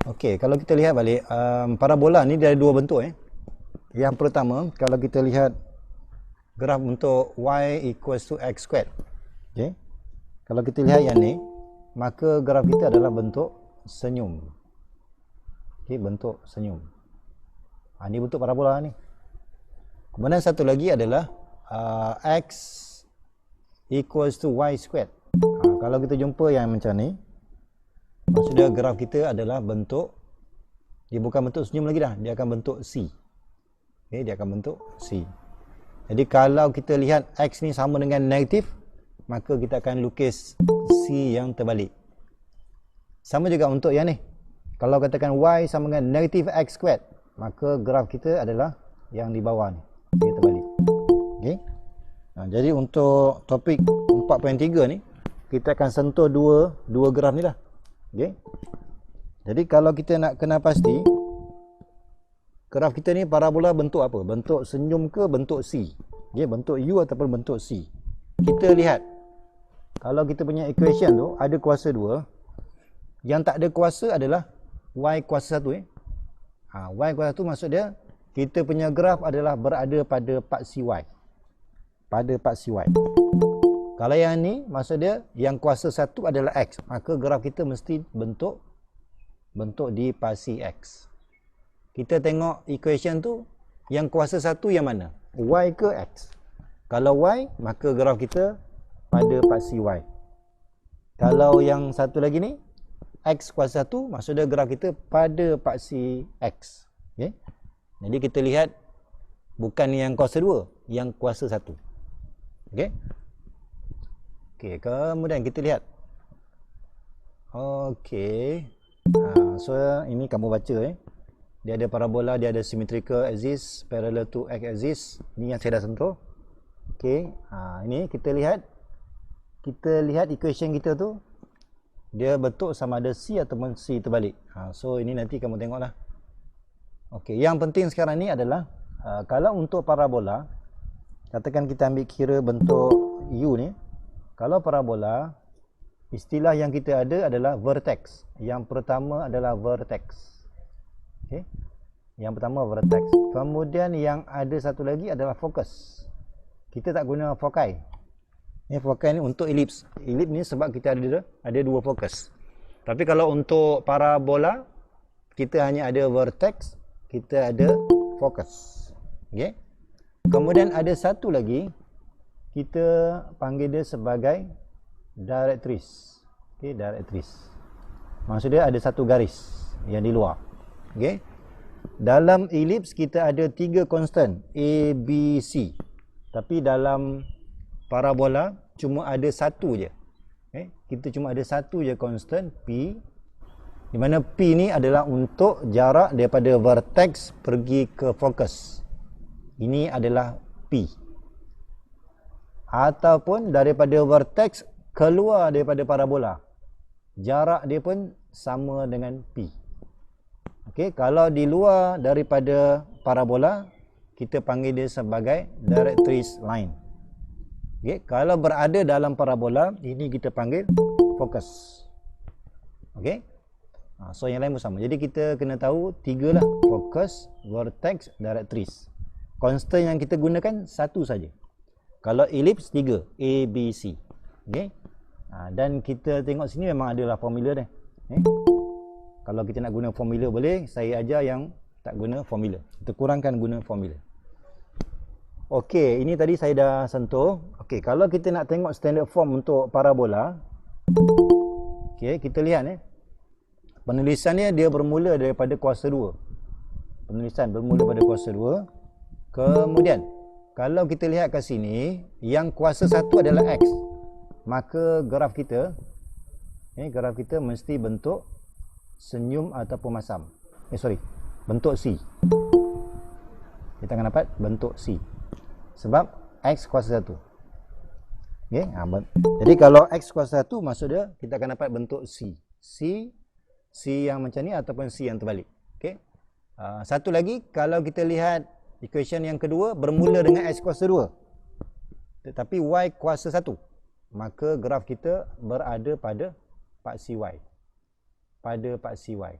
Okey, kalau kita lihat balik, parabola ni dia ada dua bentuk. Yang pertama, kalau kita lihat graf untuk y equals to x squared. Okey. Kalau kita lihat yang ni, maka graf kita adalah bentuk senyum. Okey, bentuk senyum. Ini bentuk parabola ni. Kemudian satu lagi adalah x equals to y squared. Kalau kita jumpa yang macam ni, maksudnya graf kita adalah bentuk, dia bukan bentuk senyum lagi dah, dia akan bentuk C. Okay, dia akan bentuk C. Jadi kalau kita lihat X ni sama dengan negatif, maka kita akan lukis C yang terbalik. Sama juga untuk yang ni. Kalau katakan Y sama dengan negatif X squared, maka graf kita adalah yang di bawah ni, dia terbalik. Okay. Jadi untuk topik 4.3 ni, kita akan sentuh dua graf ni lah. Okay. Jadi kalau kita nak kenal pasti, graf kita ni parabola bentuk apa? Bentuk senyum ke bentuk C? Okay, bentuk U ataupun bentuk C? Kita lihat, kalau kita punya equation tu ada kuasa 2, yang tak ada kuasa adalah Y kuasa 1. Y kuasa 1 maksud dia, kita punya graf adalah berada pada paksi Y. Pada paksi Y. Kalau yang ni, maksud dia yang kuasa 1 adalah X. Maka graf kita mesti bentuk di paksi X. Kita tengok equation tu, yang kuasa 1 yang mana? Y ke X? Kalau Y, maka graf kita pada paksi Y. Kalau yang satu lagi ni, X kuasa 1, maksud dia graf kita pada paksi X. Okay? Jadi kita lihat, bukan yang kuasa 2, yang kuasa 1. Okay? Okey, kemudian kita lihat. Okey. So ini kamu baca Dia ada parabola, dia ada symmetrical axis parallel to x axis. Ini yang saya dah sentuh. Okey. Ini kita lihat equation kita tu dia bentuk sama ada C ataupun C terbalik. So ini nanti kamu tengoklah. Okey, yang penting sekarang ni adalah kalau untuk parabola, katakan kita ambil kira bentuk U ni. Kalau parabola, istilah yang kita ada adalah vertex. Yang pertama adalah vertex. Okay. Yang pertama vertex. Kemudian yang ada satu lagi adalah focus. Kita tak guna foci. Ini foci ni untuk ellipse. Ellipse ni sebab kita ada dua fokus. Tapi kalau untuk parabola, kita hanya ada vertex, kita ada focus. Okay. Kemudian ada satu lagi, kita panggil dia sebagai directrice. Okey, directrice. Maksud dia ada satu garis yang di luar. Okey. Dalam ellipse kita ada 3 constant A, B, C. Tapi dalam parabola cuma ada satu je. Okey, kita cuma ada satu je constant P. Di mana P ni adalah untuk jarak daripada vertex pergi ke focus. Ini adalah P. Ataupun daripada vertex keluar daripada parabola, jarak dia pun sama dengan P. Okey, kalau di luar daripada parabola, kita panggil dia sebagai directrice line. Okey, kalau berada dalam parabola, ini kita panggil focus. Okey. So yang lain pun sama. Jadi kita kena tahu 3 lah, focus, vertex, directrice. Constant yang kita gunakan satu saja. Kalau ellipse 3, A, B, C. Okay. Dan kita tengok sini memang adalah formula dia. Kalau kita nak guna formula boleh, saya ajar yang tak guna formula. Kita kurangkan guna formula. Okey, ini tadi saya dah sentuh. Okey, kalau kita nak tengok standard form untuk parabola, okey, kita lihat penulisannya dia bermula daripada kuasa 2. Penulisan bermula daripada kuasa 2. Kemudian kalau kita lihat kat sini, yang kuasa 1 adalah X. Maka graf kita mesti bentuk senyum ataupun masam. Bentuk C. Kita akan dapat bentuk C. Sebab X kuasa 1. Okay? Jadi kalau X kuasa 1, maksud dia kita akan dapat bentuk C. C yang macam ni ataupun C yang terbalik. Okay? Satu lagi, kalau kita lihat equation yang kedua bermula dengan X kuasa 2. Tetapi Y kuasa 1. Maka graf kita berada pada paksi Y. pada paksi Y.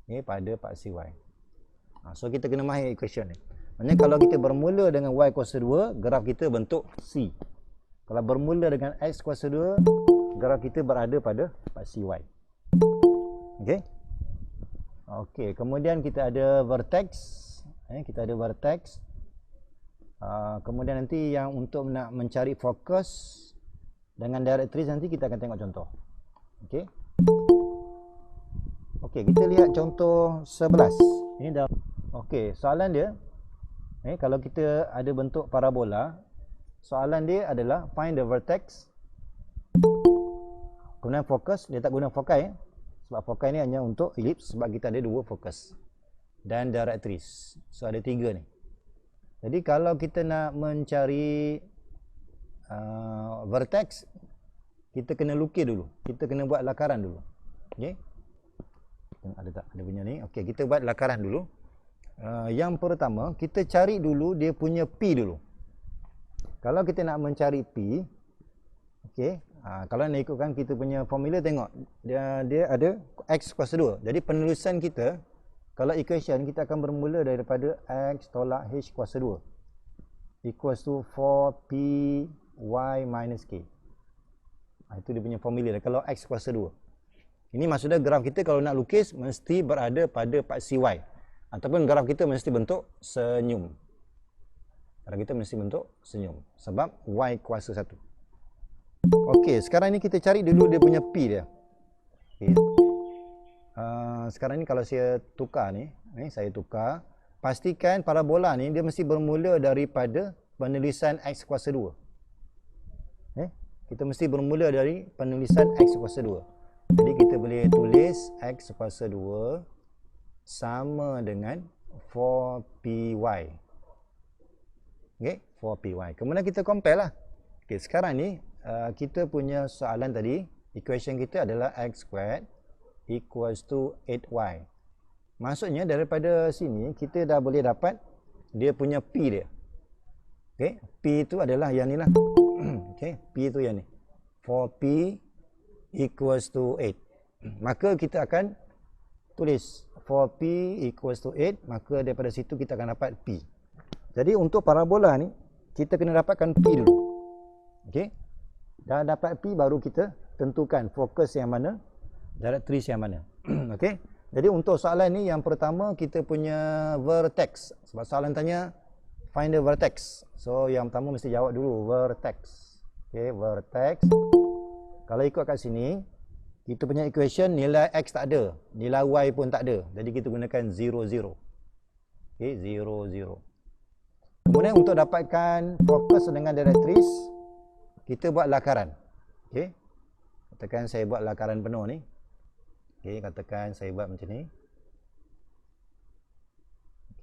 Okay, pada paksi Y. So kita kena mahir equation ni. Maksudnya kalau kita bermula dengan Y kuasa 2, graf kita bentuk C. Kalau bermula dengan X kuasa 2, graf kita berada pada paksi Y. Okey. Okey, kemudian kita ada vertex. Kita ada vertex. Kemudian nanti yang untuk nak mencari fokus dengan directress nanti kita akan tengok contoh. Okey. Okey, kita lihat contoh 11. Ini dah. Okey, soalan dia kalau kita ada bentuk parabola, soalan dia adalah find the vertex. Kemudian fokus, dia tak guna foci sebab foci ni hanya untuk ellipse sebab kita ada dua fokus. Dan directress. So ada tiga ni. Jadi kalau kita nak mencari vertex, kita kena lukis dulu. Kita kena buat lakaran dulu. Okey. Ada tak? Ada punya ni. Okey, kita buat lakaran dulu. Yang pertama, kita cari dulu dia punya P dulu. Kalau kita nak mencari P, okey, kalau nak ikutkan kita punya formula, tengok dia ada X kuasa 2. Jadi penulisan kita, kalau equation, kita akan bermula daripada X tolak H kuasa 2 equals to 4P Y minus K. Itu dia punya formula kalau X kuasa 2. Ini maksudnya graf kita kalau nak lukis mesti berada pada paksi Y. Ataupun graf kita mesti bentuk senyum. Graf kita mesti bentuk senyum. Sebab Y kuasa 1. Okey, sekarang ni kita cari dulu dia punya P dia. Okay. Sekarang ni kalau saya tukar ni, saya tukar. Pastikan parabola ni dia mesti bermula daripada penulisan X kuasa 2. Kita mesti bermula dari penulisan X kuasa 2. Jadi kita boleh tulis X kuasa 2 sama dengan 4PY. Okey, 4PY. Kemudian kita compare lah. Okey, sekarang ni kita punya soalan tadi, equation kita adalah X squared equals to 8Y. Maksudnya daripada sini kita dah boleh dapat dia punya P dia. Okey, P itu adalah yang ni lah. Okey, P itu yang ni. 4P equals to 8. Maka kita akan tulis 4P equals to 8, maka daripada situ kita akan dapat P. Jadi untuk parabola ni, kita kena dapatkan P dulu. Okey. Dah dapat P, baru kita tentukan fokus yang mana, directress yang mana. Okey. Jadi untuk soalan ni, yang pertama kita punya vertex. Sebab soalan tanya, find the vertex. So yang pertama mesti jawab dulu, vertex. Okey, vertex. Kalau ikut kat sini, kita punya equation nilai X tak ada, nilai Y pun tak ada. Jadi kita gunakan 0, 0. Okey, 0, 0. Kemudian untuk dapatkan fokus dengan directress, kita buat lakaran. Okey. Katakan saya buat lakaran penuh ni. Okey, katakan saya buat macam ni.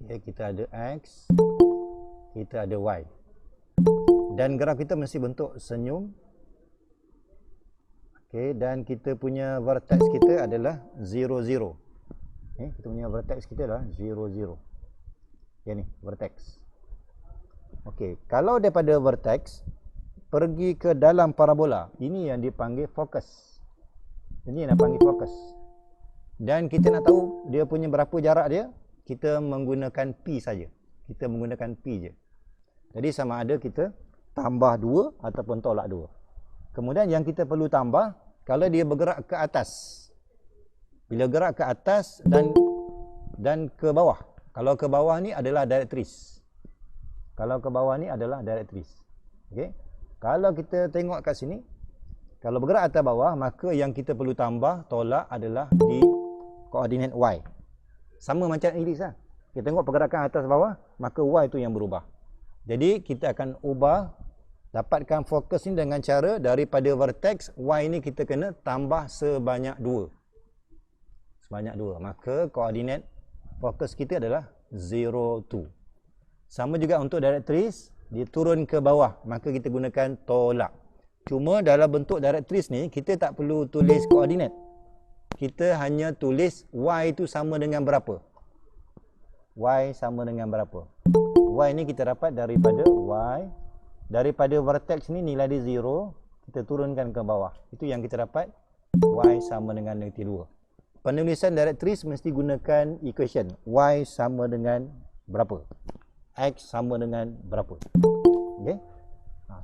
Okey, kita ada X, kita ada Y. Dan graf kita mesti bentuk senyum. Okey, dan kita punya vertex kita adalah 0, 0. Kita punya vertex kita adalah 0, 0. Yang ni, vertex. Okey, kalau daripada vertex pergi ke dalam parabola, ini yang dipanggil fokus. Ini yang dipanggil fokus. Dan kita nak tahu dia punya berapa jarak dia, kita menggunakan P saja. Kita menggunakan P je. Jadi sama ada kita tambah 2 ataupun tolak 2. Kemudian yang kita perlu tambah, kalau dia bergerak ke atas. Bila gerak ke atas dan ke bawah. Kalau ke bawah ni adalah directress. Kalau ke bawah ni adalah directress. Okey. Kalau kita tengok kat sini, kalau bergerak atas bawah, maka yang kita perlu tambah tolak adalah di koordinat Y. Sama macam ellipse lah. Kita tengok pergerakan atas bawah, maka Y itu yang berubah. Jadi kita akan ubah, dapatkan fokus ni dengan cara daripada vertex Y ni kita kena tambah sebanyak 2. Sebanyak 2. Maka koordinat fokus kita adalah 0, 2. Sama juga untuk directress, dia turun ke bawah, maka kita gunakan tolak. Cuma dalam bentuk directress ni, kita tak perlu tulis koordinat. Kita hanya tulis Y itu sama dengan berapa. Y sama dengan berapa. Y ni kita dapat daripada Y. Daripada vertex ni nilai dia 0, kita turunkan ke bawah. Itu yang kita dapat Y sama dengan negatif 2. Penulisan directress mesti gunakan equation Y sama dengan berapa, X sama dengan berapa. Okay.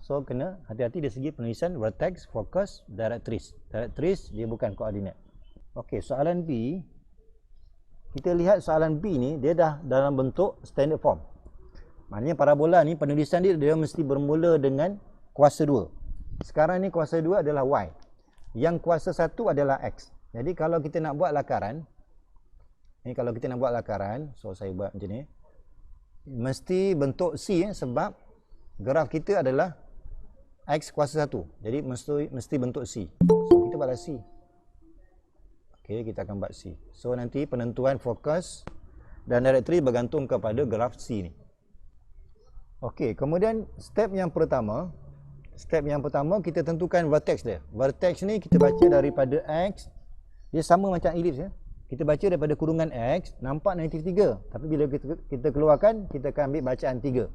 So kena hati-hati dari segi penulisan vertex, focus, directress. Directress dia bukan koordinat. Okey, soalan B. Kita lihat soalan B ni dia dah dalam bentuk standard form. Maknanya parabola ni penulisan dia mesti bermula dengan kuasa 2. Sekarang ni kuasa 2 adalah Y. Yang kuasa 1 adalah X. Jadi kalau kita nak buat lakaran, so saya buat macam ni. Mesti bentuk C sebab graf kita adalah X kuasa 1. Jadi mesti bentuk C. So kita buatlah C. Okey, kita akan buat C. So nanti penentuan fokus dan directress bergantung kepada graf C ni. Okey, kemudian step yang pertama kita tentukan vertex dia. Vertex ni kita baca daripada X, dia sama macam ellipse ya. Kita baca daripada kurungan X nampak negatif 3. Tapi bila kita keluarkan, kita akan ambil bacaan 3.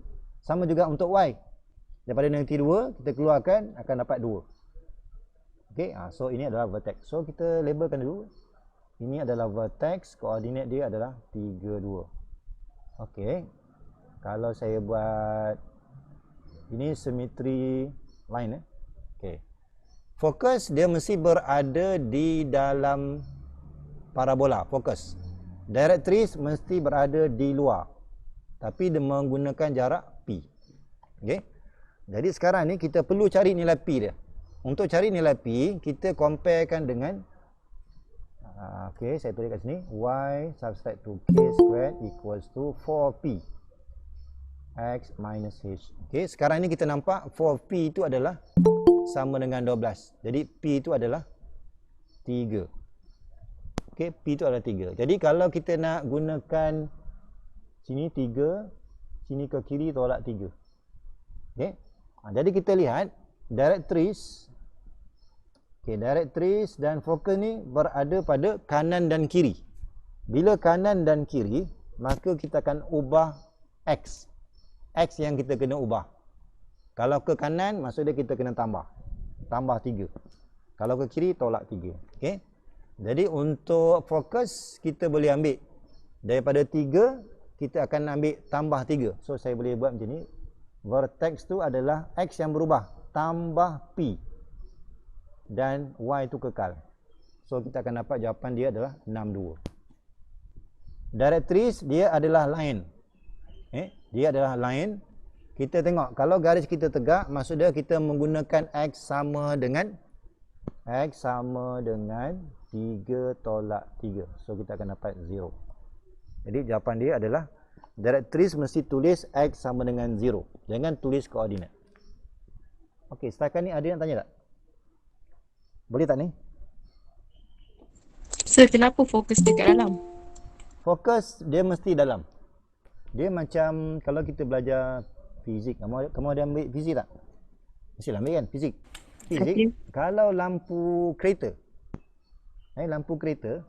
Sama juga untuk Y. Daripada negatif 2, kita keluarkan akan dapat 2. Okey, so ini adalah vertex. So kita labelkan dulu. Ini adalah vertex, koordinat dia adalah 3, 2. Okey. Kalau saya buat ini symmetry line Okey. Fokus dia mesti berada di dalam parabola, fokus. Directress mesti berada di luar. Tapi dia menggunakan jarak P. Okey. Jadi sekarang ni kita perlu cari nilai P dia. Untuk cari nilai P, kita comparekan dengan okey, saya tulis kat sini Y subtract to K squared equals to 4P X minus H. Okey, sekarang ni kita nampak 4P itu adalah sama dengan 12. Jadi P itu adalah 3. Okey, P itu adalah 3. Jadi kalau kita nak gunakan sini 3, sini ke kiri tolak 3. Okey. Jadi kita lihat directress. Okey, directress dan fokus ni berada pada kanan dan kiri. Bila kanan dan kiri, maka kita akan ubah X. X yang kita kena ubah. Kalau ke kanan, maksudnya kita kena tambah 3. Kalau ke kiri, tolak 3. Okey. Jadi untuk fokus kita boleh ambil daripada 3, kita akan ambil tambah 3. So saya boleh buat macam ni. Vertex tu adalah X yang berubah tambah P dan Y itu kekal. So kita akan dapat jawapan dia adalah 62. Directress dia adalah line. Dia adalah line. Kita tengok kalau garis kita tegak, maksudnya kita menggunakan X sama dengan 3 tolak 3. So kita akan dapat 0. Jadi jawapan dia adalah directress mesti tulis X sama dengan 0. Jangan tulis koordinat. Okey, setakat ni ada yang tanya tak? Boleh tak ni? Sir, kenapa fokus dekat dalam? Fokus dia mesti dalam. Dia macam kalau kita belajar fizik. Kamu ada ambil fizik tak? Mestilah ambil kan fizik. Fizik, kalau lampu kereta. Lampu kereta,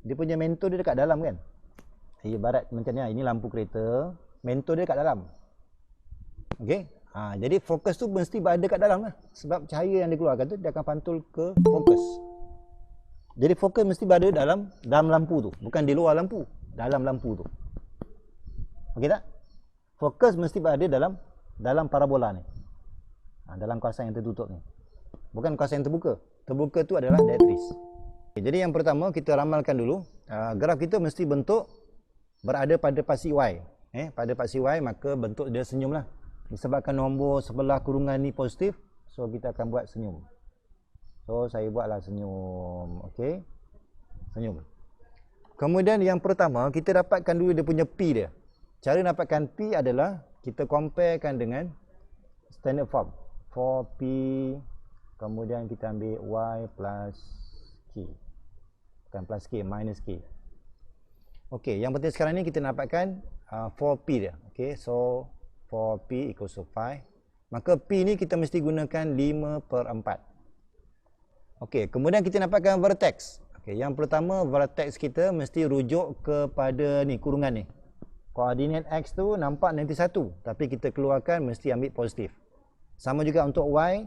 dia punya mentor dia dekat dalam kan? Ibarat macam ni, ini lampu kereta, mentor dia dekat dalam. Okey. Jadi fokus tu mesti berada dekat dalam lah. Sebab cahaya yang dikeluarkan tu dia akan pantul ke fokus. Jadi fokus mesti berada dalam lampu tu, bukan di luar lampu, dalam lampu tu. Okey tak? Fokus mesti berada dalam parabola ni. Dalam kawasan yang tertutup ni. Bukan kawasan yang terbuka. Terbuka tu adalah directress. Okay, jadi yang pertama kita ramalkan dulu. Graf kita mesti bentuk berada pada pasti Y. Pada pasti Y maka bentuk dia senyum lah. Disebabkan nombor sebelah kurungan ni positif, so kita akan buat senyum. So saya buatlah senyum. Okey. Senyum. Kemudian yang pertama kita dapatkan dulu dia punya P dia. Cara dapatkan P adalah kita comparekan dengan standard form. 4P, kemudian kita ambil Y plus K. Bukan plus K, minus K. Okey, yang penting sekarang ni kita dapatkan 4P dia. Okey, so 4P equals to 5. Maka P ni kita mesti gunakan 5/4. Okey, kemudian kita dapatkan vertex. Okey, yang pertama vertex kita mesti rujuk kepada ni kurungan ni. Koordinat X tu nampak negatif 1, tapi kita keluarkan mesti ambil positif. Sama juga untuk Y,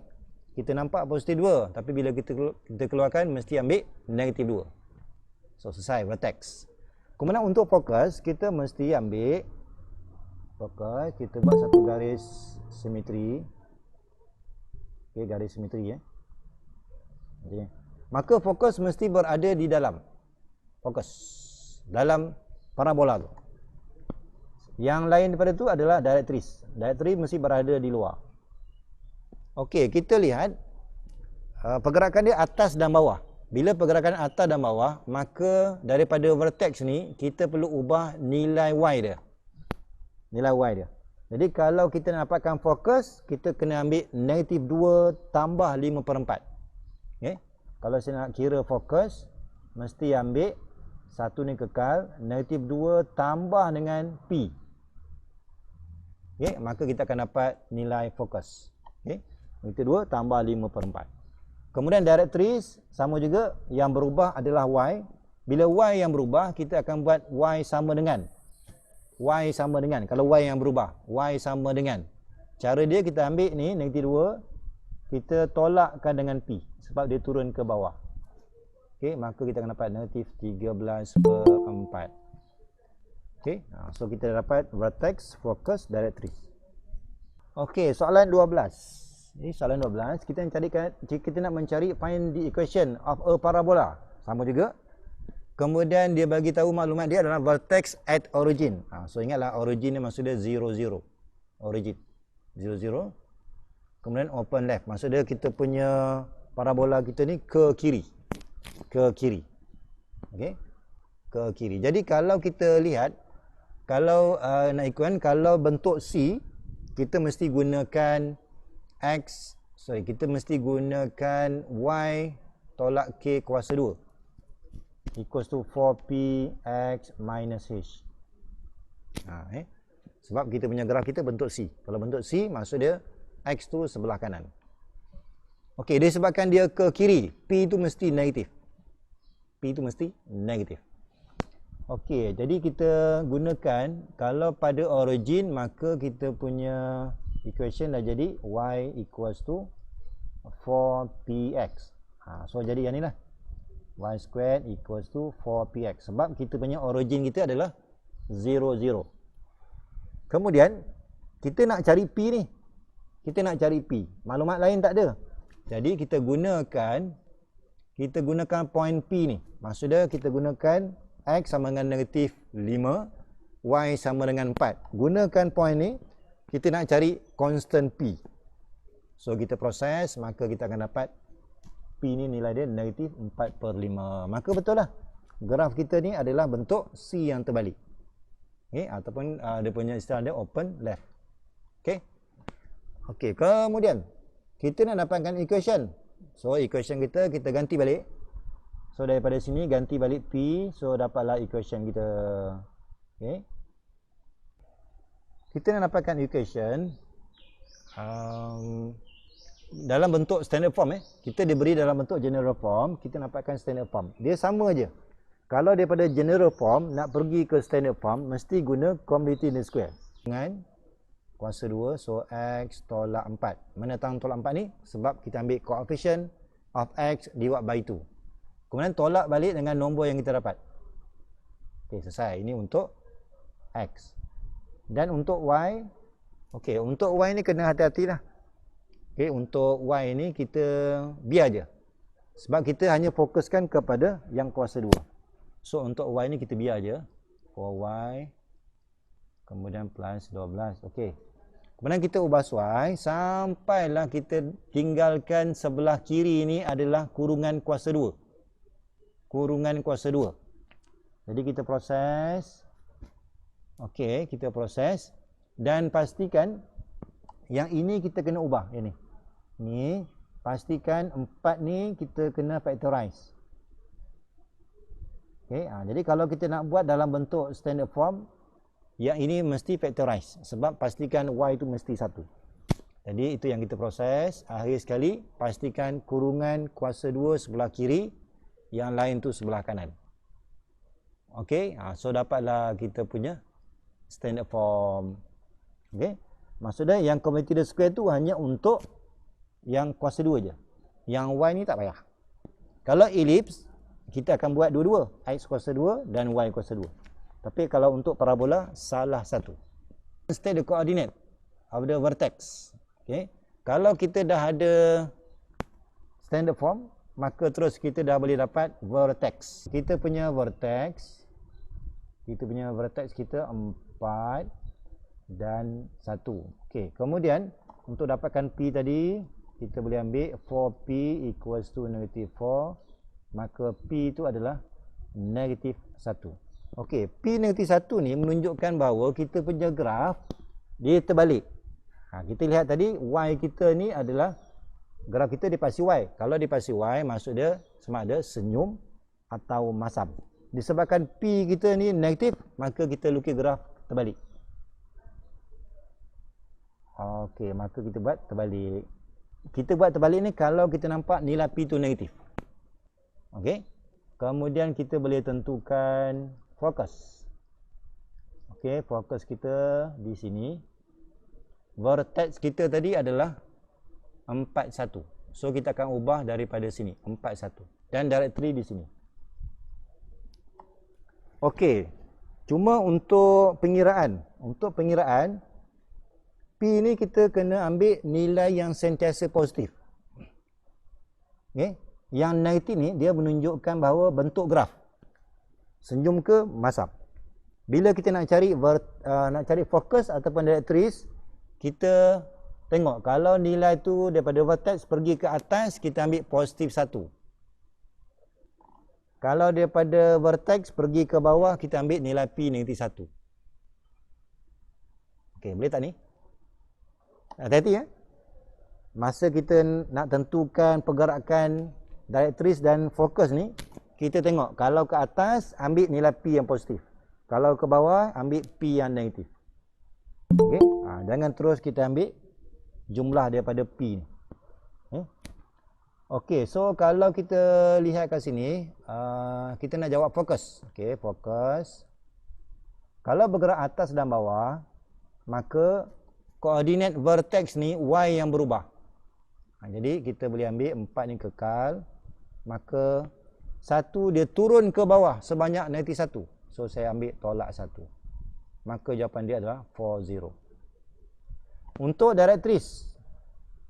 kita nampak positif 2, tapi bila kita keluarkan mesti ambil negatif 2. So selesai vertex. Kemudian untuk fokus kita mesti ambil fokus, kita buat satu garis simetri. Okey, garis simetri Okey. Maka fokus mesti berada di dalam. Fokus dalam parabola tu. Yang lain daripada tu adalah directrix. Directrix mesti berada di luar. Okey, kita lihat pergerakan dia atas dan bawah. Bila pergerakan atas dan bawah, maka daripada vertex ni kita perlu ubah nilai y dia. Nilai y dia. Jadi kalau kita nak dapatkan fokus, kita kena ambil negatif 2 tambah 5/4. Okay? Kalau saya nak kira fokus, mesti ambil satu ni kekal, negatif 2 tambah dengan P. Okay? Maka kita akan dapat nilai fokus. Okay? Negatif 2 tambah 5/4. Kemudian directrix, sama juga, yang berubah adalah y. Bila y yang berubah, kita akan buat y sama dengan. Y sama dengan, kalau y yang berubah, y sama dengan. Cara dia kita ambil ni, negatif 2, kita tolakkan dengan P, sebab dia turun ke bawah. Okey, maka kita akan dapat negatif 13/4. Okey, so kita dapat vertex, focus, directrix. Okey, soalan 12. Ini soalan 12, kita nak mencari find the equation of a parabola. Sama juga. Kemudian dia bagi tahu maklumat dia adalah vertex at origin. So ingatlah origin ni maksud dia 0, 0. Origin 0, 0. Kemudian open left. Maksud dia kita punya parabola kita ni ke kiri. Ke kiri. Okey. Ke kiri. Jadi kalau kita lihat, kalau nak ikutkan, kalau bentuk C, kita mesti gunakan kita mesti gunakan Y tolak K kuasa 2. Equals to 4px minus h. Sebab kita punya graf kita bentuk C. Kalau bentuk C, maksud dia x tu sebelah kanan. Okey, disebabkan dia ke kiri, P tu mesti negatif. P tu mesti negatif. Okey, jadi kita gunakan, kalau pada origin, maka kita punya equation dah jadi y equals to 4px. So jadi yang ni lah, y squared equals to 4px. Sebab kita punya origin kita adalah 0, 0. Kemudian kita nak cari P ni. Kita nak cari P. Maklumat lain tak ada. Jadi kita gunakan point P ni. Maksudnya kita gunakan x sama dengan negatif 5, y sama dengan 4. Gunakan point ni, kita nak cari constant P. So kita proses, maka kita akan dapat P ni nilai dia negatif 4/5. Maka betul lah, graf kita ni adalah bentuk C yang terbalik. Okay, ataupun dia punya istilah dia open left. Okay. Okay, kemudian kita nak dapatkan equation. So equation kita ganti balik. So daripada sini ganti balik P. So dapatlah equation kita. Okay. Kita nak dapatkan equation dalam bentuk standard form. Kita diberi dalam bentuk general form, kita dapatkan standard form. Dia sama je. Kalau daripada general form nak pergi ke standard form, mesti guna commutative integral square dengan kuasa 2, so x tolak 4. Mana tahu tolak 4 ni? Sebab kita ambil coefficient of x divided by 2. Kemudian tolak balik dengan nombor yang kita dapat. Okey, selesai. Ini untuk x. Dan untuk y, okey, untuk y ni kena hati-hatilah. Okey, untuk y ni kita biar je. Sebab kita hanya fokuskan kepada yang kuasa 2. So untuk y ni kita biar je. 4y kemudian plus 12. Okey. Kemudian kita ubah y sampailah kita tinggalkan sebelah kiri ni adalah kurungan kuasa 2. Kurungan kuasa 2. Jadi kita proses. Okey, kita proses dan pastikan yang ini kita kena ubah, yang ni. Ni pastikan 4 ni kita kena factorize. Okey, jadi kalau kita nak buat dalam bentuk standard form, yang ini mesti factorize sebab pastikan y itu mesti 1. Jadi itu yang kita proses. Akhir sekali pastikan kurungan kuasa 2 sebelah kiri, yang lain tu sebelah kanan. Okey, so dapatlah kita punya standard form. Okey. Maksudnya yang commutative square tu hanya untuk yang kuasa 2 je. Yang y ni tak payah. Kalau elips, kita akan buat dua-dua, x kuasa 2 dan y kuasa 2. Tapi kalau untuk parabola, salah satu. State the coordinate of the vertex. Okay. Kalau kita dah ada standard form, maka terus kita dah boleh dapat vertex. Kita punya vertex kita 4 dan 1. Okey, kemudian untuk dapatkan P tadi, kita boleh ambil 4P equals to negative 4. Maka P itu adalah negatif 1. Okey, P negatif 1 ni menunjukkan bahawa kita punya graf dia terbalik. Kita lihat tadi Y kita ni adalah graf kita dipasi Y. Kalau dipasi Y, maksud dia sama ada senyum atau masam. Disebabkan P kita ni negatif, maka kita lukis graf terbalik. Okey, maka kita buat terbalik. Kita buat terbalik ni kalau kita nampak nilai P tu negatif. Okey. Kemudian kita boleh tentukan fokus. Okey, fokus kita di sini. Vertex kita tadi adalah 41. So kita akan ubah daripada sini 41 dan directory di sini. Okey. Cuma untuk pengiraan, P ni kita kena ambil nilai yang sentiasa positif. Okey. Yang negatif ni dia menunjukkan bahawa bentuk graf senyum ke masam. Bila kita nak cari fokus ataupun directories, kita tengok kalau nilai tu daripada vertex pergi ke atas, kita ambil positif 1. Kalau daripada vertex pergi ke bawah, kita ambil nilai P negatif 1. Okey, boleh tak ni? Hati-hati ya. Masa kita nak tentukan pergerakan directories dan fokus ni, kita tengok kalau ke atas ambil nilai P yang positif. Kalau ke bawah ambil P yang negatif. Okey, jangan terus kita ambil jumlah daripada P ni. Okey, so kalau kita lihat kat sini, kita nak jawab fokus. Okey, fokus. Kalau bergerak atas dan bawah, maka koordinat vertex ni Y yang berubah. Jadi kita boleh ambil 4 ni kekal, maka 1 dia turun ke bawah sebanyak negatif 1. So saya ambil tolak 1. Maka jawapan dia adalah 40. Untuk directories,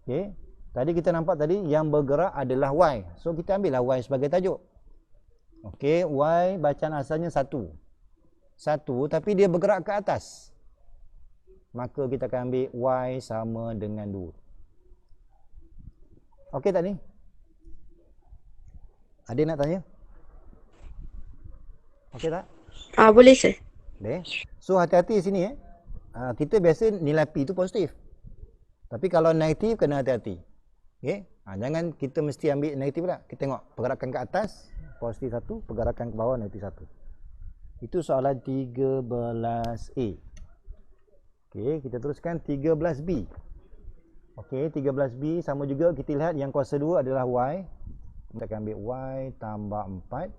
okay, tadi kita nampak tadi yang bergerak adalah Y. So kita ambillah Y sebagai tajuk. Okey, Y bacaan asalnya 1. 1 tapi dia bergerak ke atas. Maka kita akan ambil Y sama dengan 2. Okey tak ni? Ada nak tanya? Okey tak? Boleh sir. Boleh. So hati-hati sini kita biasa nilai P itu positif. Tapi kalau negatif kena hati-hati. Okey? Jangan kita mesti ambil negatif pula. Kita tengok pergerakan ke atas positif 1, pergerakan ke bawah negatif 1. Itu soalan 13A. Okey, kita teruskan 13B. Okey, 13B sama juga, kita lihat yang kuasa 2 adalah Y. Kita akan ambil Y tambah 4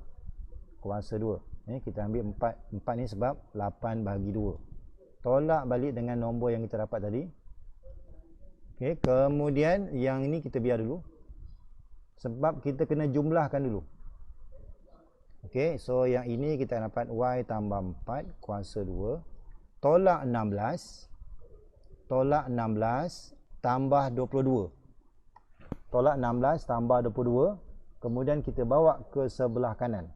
kuasa 2. Kita ambil 4 ni sebab 8 bahagi 2. Tolak balik dengan nombor yang kita dapat tadi. Okey, kemudian yang ini kita biar dulu. Sebab kita kena jumlahkan dulu. Okey, so yang ini kita dapat Y tambah 4 kuasa 2. Tolak 16. Tolak 16 tambah 22. Tolak 16 tambah 22. Kemudian kita bawa ke sebelah kanan.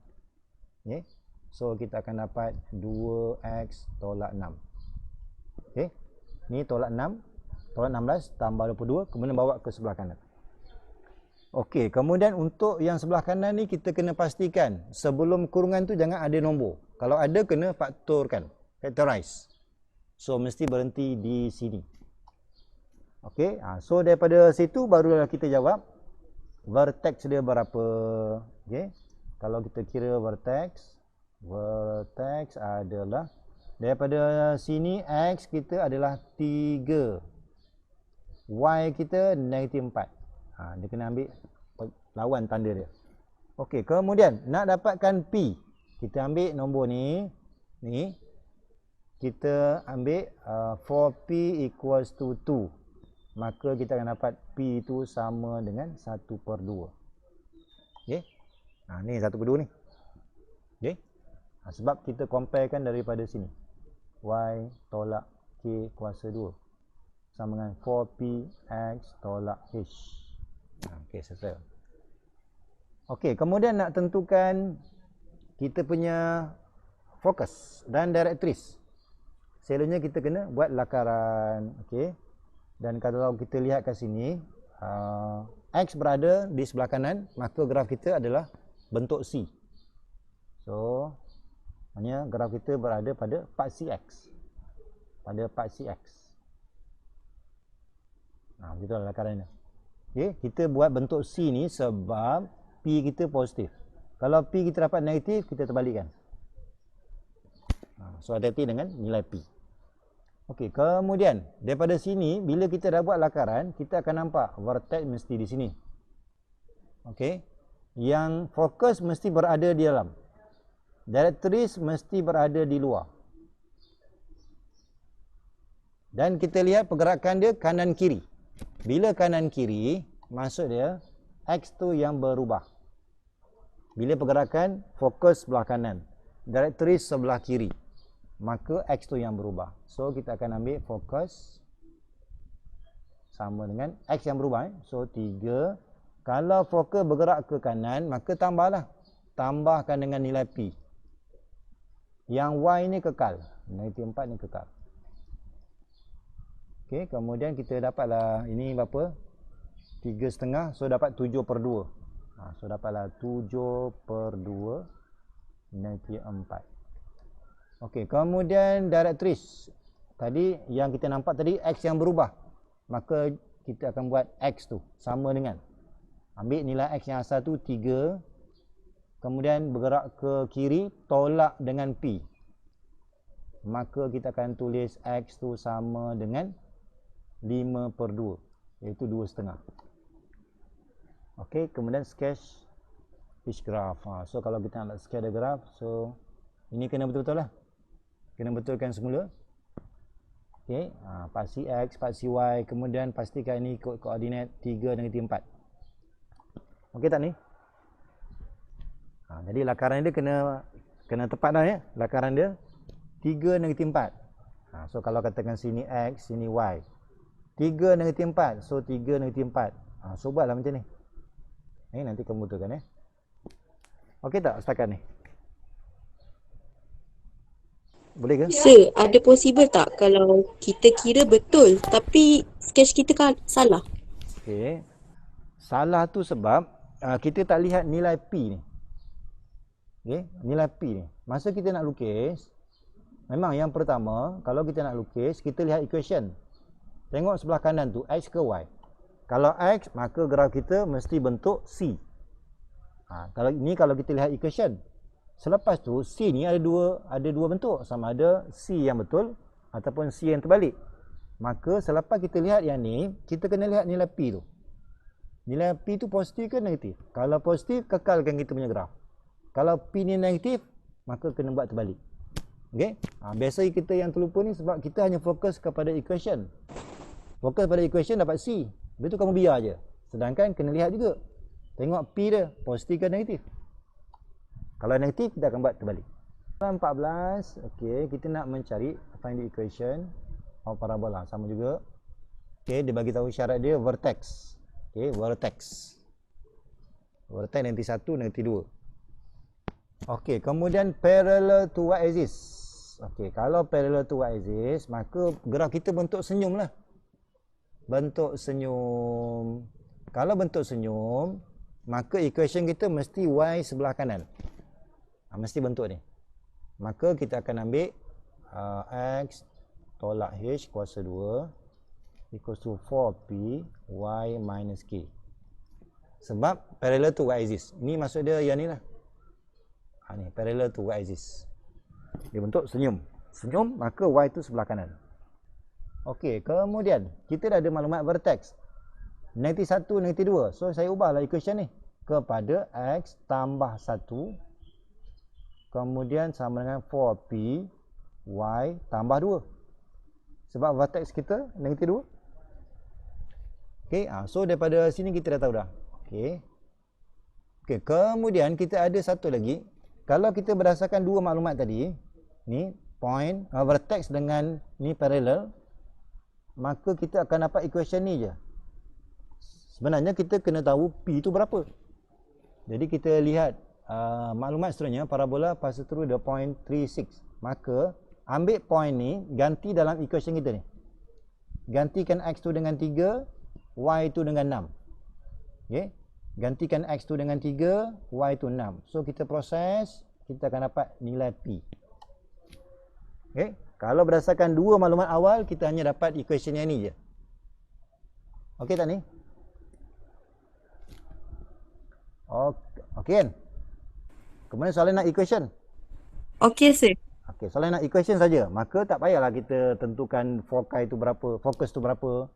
Okay. So kita akan dapat 2x tolak 6. Okay. Ni tolak 6. Tolak 16 tambah 22. Kemudian bawa ke sebelah kanan. Okey, kemudian untuk yang sebelah kanan ni kita kena pastikan sebelum kurungan tu jangan ada nombor. Kalau ada kena faktorkan. Factorize. So mesti berhenti di sini. Okey, so daripada situ barulah kita jawab vertex dia berapa. Okey, kalau kita kira vertex adalah daripada sini x kita adalah 3, y kita negatif 4. Dia kena ambil lawan tanda dia. Okey, kemudian nak dapatkan P, kita ambil nombor ni kita ambil 4P equals to 2. maka kita akan dapat P itu sama dengan 1/2. Okey. Ni 1/2 ni. Okey. Sebab kita comparekan daripada sini. Y tolak K kuasa 2 sama dengan 4P X tolak H. Okey, selesai. Okey, kemudian nak tentukan kita punya fokus dan directress. Selalunya kita kena buat lakaran. Okey. Dan kalau kita lihat kat sini, X berada di sebelah kanan, maka graf kita adalah bentuk C. So, maknanya graf kita berada pada part CX. Pada part CX. Begitulah lakarannya. Okey, kita buat bentuk C ni sebab P kita positif. Kalau P kita dapat negatif, kita terbalikkan. So, hati-hati dengan nilai P. Okey, kemudian daripada sini, bila kita dah buat lakaran, kita akan nampak vertex mesti di sini. Okey, yang fokus mesti berada di dalam. Directress mesti berada di luar. Dan kita lihat pergerakan dia kanan kiri. Bila kanan kiri, maksud dia X tu yang berubah. Bila pergerakan fokus sebelah kanan, directress sebelah kiri, maka X tu yang berubah. So kita akan ambil fokus sama dengan X yang berubah. So 3. Kalau fokus bergerak ke kanan, maka tambahlah. Tambahkan dengan nilai P. Yang Y ni kekal. Negatif 4 ni kekal. Okey, kemudian kita dapatlah ini berapa? 3,5. So dapat 7/2. So dapatlah 7/2 negatif 4. Okey, kemudian directress. Tadi yang kita nampak tadi X yang berubah. Maka kita akan buat X tu sama dengan, ambil nilai X yang asal tu 3. Kemudian bergerak ke kiri, tolak dengan P. Maka kita akan tulis X tu sama dengan 5/2. Iaitu 2,5. Okey, kemudian sketch pitch graph. So kalau kita nak sketch the graph, so ini kena betul-betul lah. Kena betulkan semula. Okey, pasti X, pasti Y, kemudian pastikan ini ikut koordinat 3 negatif 4. Okey tak ni? Jadi lakaran dia kena tepat dah ya. Lakaran dia 3 negatif 4. So kalau katakan sini X, sini Y. 3 negatif 4, so 3 negatif 4. So buatlah macam ni. Nanti kamu betulkan ya. Okey tak setakat ni? Boleh ke? Sir, ada possible tak kalau kita kira betul tapi sketch kita kan salah? Okey. Salah tu sebab kita tak lihat nilai P ni. Okey, nilai P ni. Masa kita nak lukis, memang yang pertama, kalau kita nak lukis, kita lihat equation. Tengok sebelah kanan tu, X ke Y. Kalau X, maka graf kita mesti bentuk C. Kalau kita lihat equation. Selepas tu C ni ada dua bentuk, sama ada C yang betul ataupun C yang terbalik. Maka selepas kita lihat yang ni, kita kena lihat nilai P tu. Nilai P tu positif ke negatif? Kalau positif, kekalkan kita punya graf. Kalau P ni negatif, maka kena buat terbalik. Okey? Biasa kita yang terlupa ni sebab kita hanya fokus kepada equation. Fokus pada equation dapat C. Lepas tu kamu biar je. Sedangkan kena lihat juga. Tengok P dia, positif ke negatif. Kalau negatif, kita akan buat terbalik. 14, okey, kita nak mencari find the equation of parabola. Sama juga. Okey, dia bagi tahu syarat dia vertex. Okey, vertex. Vertex negatif 1, negatif 2. Okey, kemudian parallel to y axis. Okey, kalau parallel to y axis, maka graf kita bentuk senyum lah. Bentuk senyum. Kalau bentuk senyum, maka equation kita mesti y sebelah kanan. Mesti bentuk ni. Maka kita akan ambil X tolak H kuasa 2 equals to 4P Y minus K. Sebab parallel to Y axis. Ini maksud dia yang ni lah. Ni parallel to Y axis. Dia bentuk senyum. Senyum, maka Y tu sebelah kanan. Okey, kemudian kita dah ada maklumat vertex. Negatif 1, negatif 2. So saya ubahlah equation ni kepada X tambah 1 kemudian sama dengan 4P Y tambah 2. Sebab vertex kita negatif 2. Okey, so daripada sini kita dah tahu dah. Okey. Okey, kemudian kita ada satu lagi. Kalau kita berdasarkan dua maklumat tadi, ni point vertex dengan ni parallel, maka kita akan dapat equation ni je. Sebenarnya kita kena tahu P tu berapa. Jadi kita lihat maklumat seterusnya, parabola passes through the point 36. Maka ambil point ni, ganti dalam equation kita ni. Gantikan x tu dengan 3, y tu dengan 6. Okey. Gantikan x tu dengan 3, y tu 6. So kita proses, kita akan dapat nilai P. Okey. Kalau berdasarkan dua maklumat awal, kita hanya dapat equation yang ni je. Okey tak ni? Okey kan? Kemudian soalan nak equation. Okey, sir. Okey, soalan nak equation saja. Maka tak payahlah kita tentukan foci tu berapa, fokus tu berapa.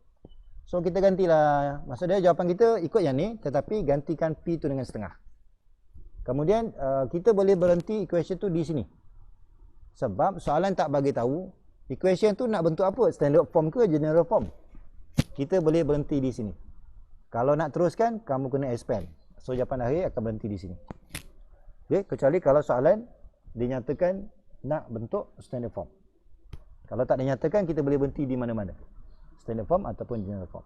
So kita gantilah. Maksud dia jawapan kita ikut yang ni, tetapi gantikan P tu dengan setengah. Kemudian kita boleh berhenti equation tu di sini. Sebab soalan tak bagi tahu equation tu nak bentuk apa, standard form ke general form. Kita boleh berhenti di sini. Kalau nak teruskan, kamu kena expand. So jawapan akhir akan berhenti di sini. Okay, kecuali kalau soalan dinyatakan nak bentuk standard form. Kalau tak dinyatakan, kita boleh berhenti di mana-mana, standard form ataupun general form.